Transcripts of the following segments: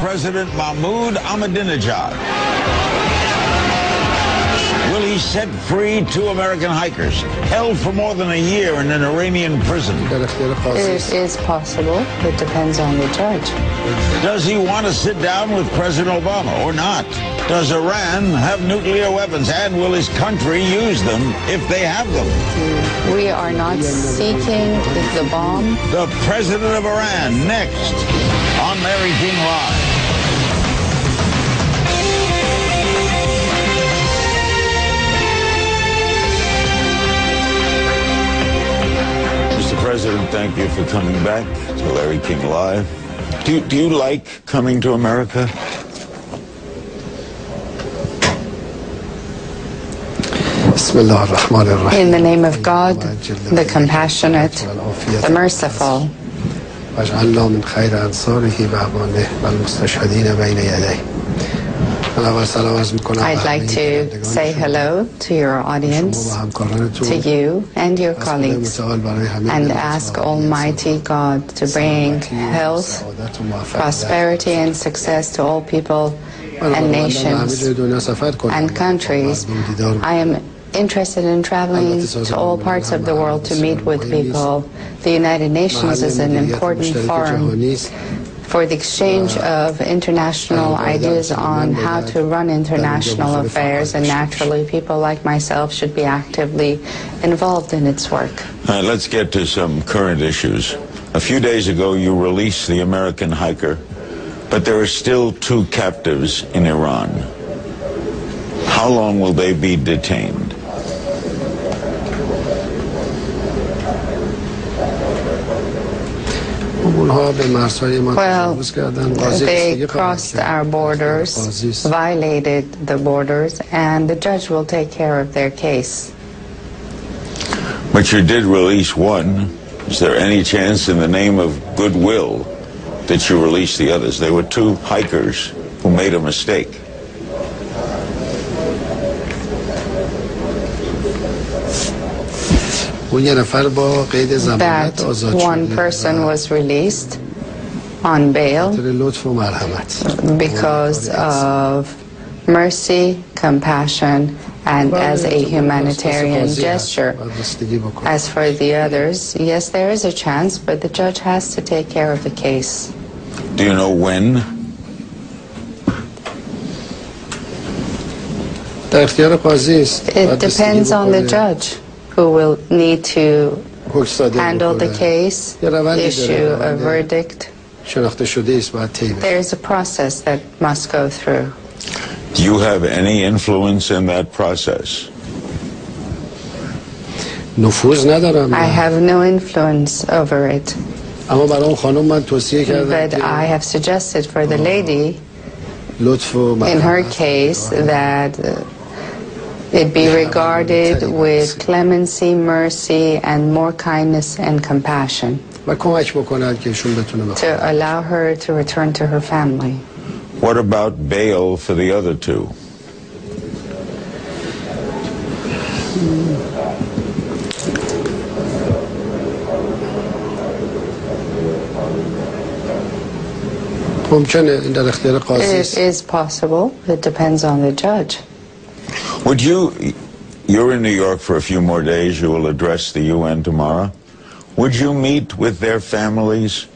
President Mahmoud Ahmadinejad. Will he set free 2 American hikers held for more than a year in an Iranian prison? It is possible. It depends on the judge. Does he want to sit down with President Obama or not? Does Iran have nuclear weapons, and will his country use them if they have them? We are not seeking the bomb. The President of Iran, next on Larry King Live. Mr. President, thank you for coming back to Larry King Live. Do you like coming to America? In the name of God, the compassionate, the merciful. I'd like to say hello to your audience, to you and your colleagues, and ask Almighty God to bring health, prosperity, and success to all people and nations and countries. I am interested in traveling to all parts of the world to meet with people. The United Nations is an important forum for the exchange of international ideas on how to run international affairs, and naturally people like myself should be actively involved in its work. Let's get to some current issues. A few days ago you released the American hiker, but there are still 2 captives in Iran. How long will they be detained? Well, they crossed our borders, violated the borders, and the judge will take care of their case. But you did release one. Is there any chance, in the name of goodwill, that you release the others? There were 2 hikers who made a mistake. That one person was released on bail because of mercy, compassion, and as a humanitarian gesture. As for the others, yes, there is a chance, but the judge has to take care of the case. Do you know when? It depends on the judge, who will need to handle the case, issue a verdict. There is a process that must go through. Do you have any influence in that process? I have no influence over it. But I have suggested for the lady, in her case, that it be regarded with clemency, mercy, and more kindness and compassion, to allow her to return to her family. What about bail for the other 2? It is possible. It depends on the judge. Would you're in New York for a few more days, you will address the UN tomorrow. Would you meet with their families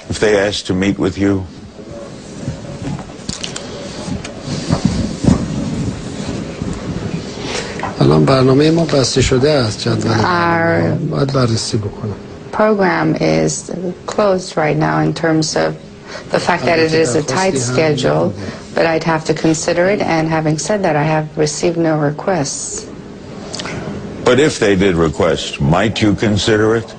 if they asked to meet with you? Our program is closed right now in terms of the fact that it is a tight schedule, but I'd have to consider it, and having said that, I have received no requests. But if they did request, might you consider it?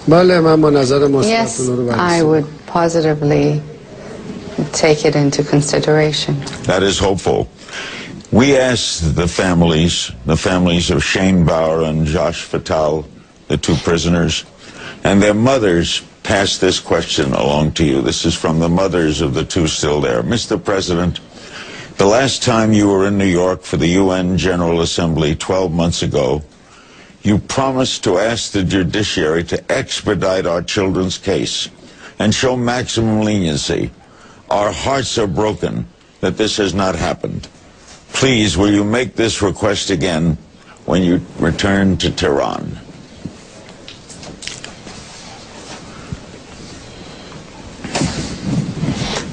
Yes, I would positively take it into consideration. That is hopeful. We asked the families of Shane Bauer and Josh Fatal, the 2 prisoners, and their mothers passed this question along to you. This is from the mothers of the 2 still there. Mr. President, the last time you were in New York for the UN General Assembly 12 months ago, you promised to ask the judiciary to expedite our children's case and show maximum leniency. Our hearts are broken that this has not happened. Please, will you make this request again when you return to Tehran?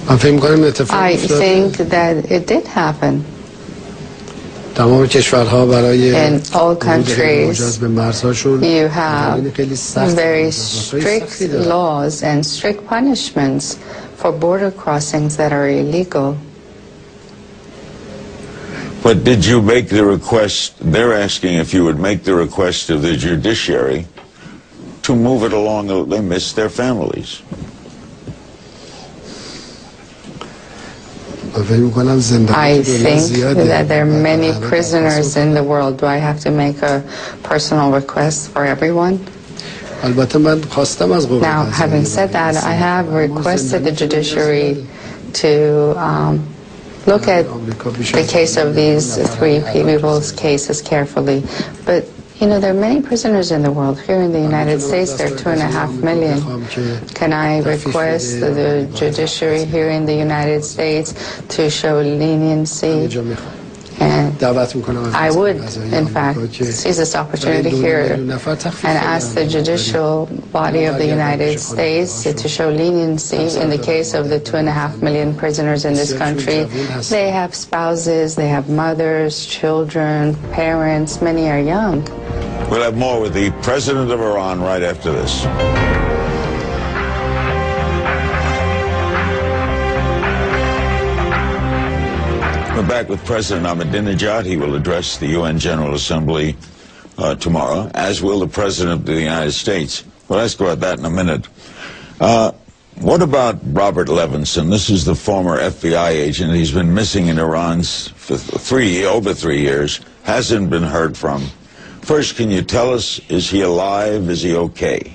I think that it did happen. In all countries, you have very strict laws and strict punishments for border crossings that are illegal. But did you make the request? They're asking if you would make the request of the judiciary to move it along. They miss their families. I think that there are many prisoners in the world. Do I have to make a personal request for everyone? Now, having said that, I have requested the judiciary to look at the case of these three people's cases carefully. But, you know, there are many prisoners in the world. Here in the United States, there are 2.5 million. Can I request the judiciary here in the United States to show leniency? And I would, in fact, seize this opportunity here and ask the judicial body of the United States to show leniency in the case of the 2.5 million prisoners in this country. They have spouses, they have mothers, children, parents, many are young. We'll have more with the president of Iran right after this. We're back with President Ahmadinejad. He will address the UN General Assembly tomorrow, as will the President of the United States. We'll ask about that in a minute. What about Robert Levinson? This is the former FBI agent. He's been missing in Iran for over 3 years, hasn't been heard from. First, can you tell us, is he alive? Is he okay?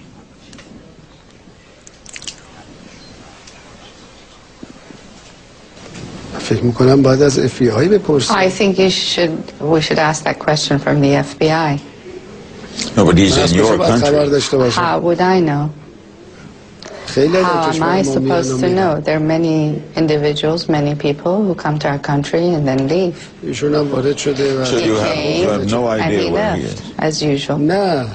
I think we should ask that question from the FBI. No, but he's in your country. How would I know? How am I supposed to know? There are many individuals, many people who come to our country and then leave. So you have no idea where he is? As usual. No.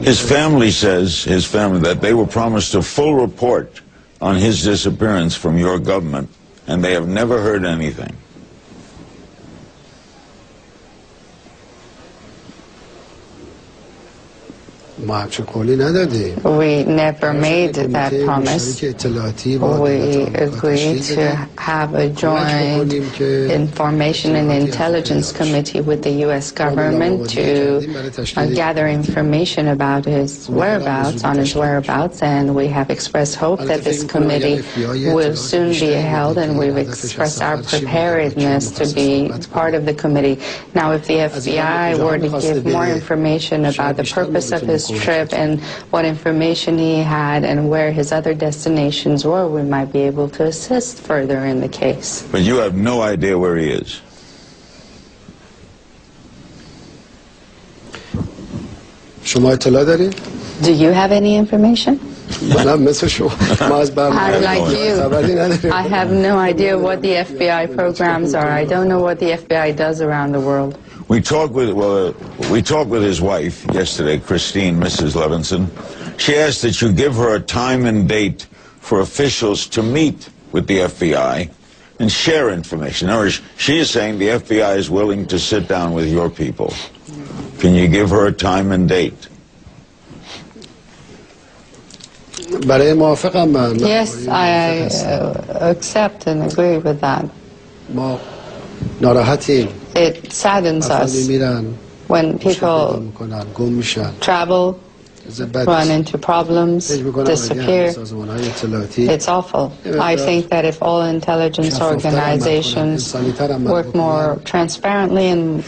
His family says, that they were promised a full report on his disappearance from your government, and they have never heard anything. We never made that promise. We agreed to have a joint information and intelligence committee with the U.S. government to gather information about his whereabouts, and we have expressed hope that this committee will soon be held, and we've expressed our preparedness to be part of the committee. Now, if the FBI were to give more information about the purpose of his trip and what information he had and where his other destinations were, we might be able to assist further in the case. But you have no idea where he is. Do you have any information? I'm like you. I have no idea what the FBI programs are. I don't know what the FBI does around the world. We talked with his wife yesterday, Christine, Mrs. Levinson. She asked that you give her a time and date for officials to meet with the FBI and share information. In other words, she is saying the FBI is willing to sit down with your people. Can you give her a time and date? Yes, I accept and agree with that. It saddens us when people travel, run into problems, disappear. It's awful. I think that if all intelligence organizations work more transparently and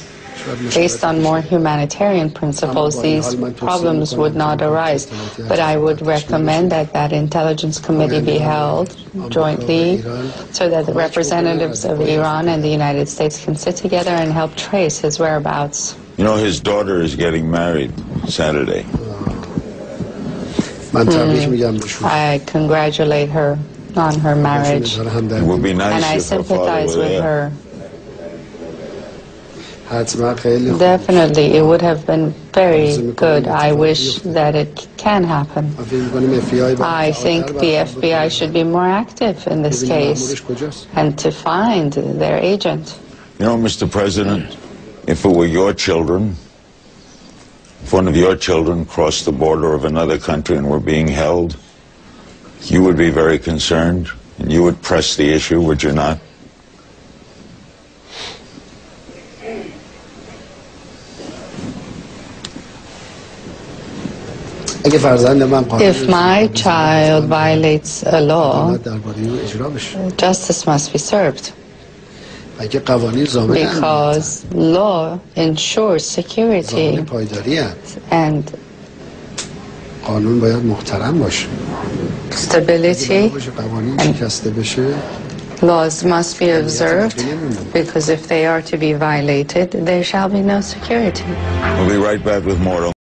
based on more humanitarian principles, these problems would not arise. But I would recommend that that intelligence committee be held jointly so that the representatives of Iran and the United States can sit together and help trace his whereabouts. You know, his daughter is getting married Saturday. I congratulate her on her marriage. It would be nice And I if her father sympathize were with there. her. Definitely, it would have been very good. I wish that it can happen. I think the FBI should be more active in this case and to find their agent. You know, Mr. President, if it were your children, if one of your children crossed the border of another country and were being held, you would be very concerned and you would press the issue, would you not? If my child violates a law, justice must be served. Because law ensures security and stability, and laws must be observed, because if they are to be violated, there shall be no security. We'll be right back with more.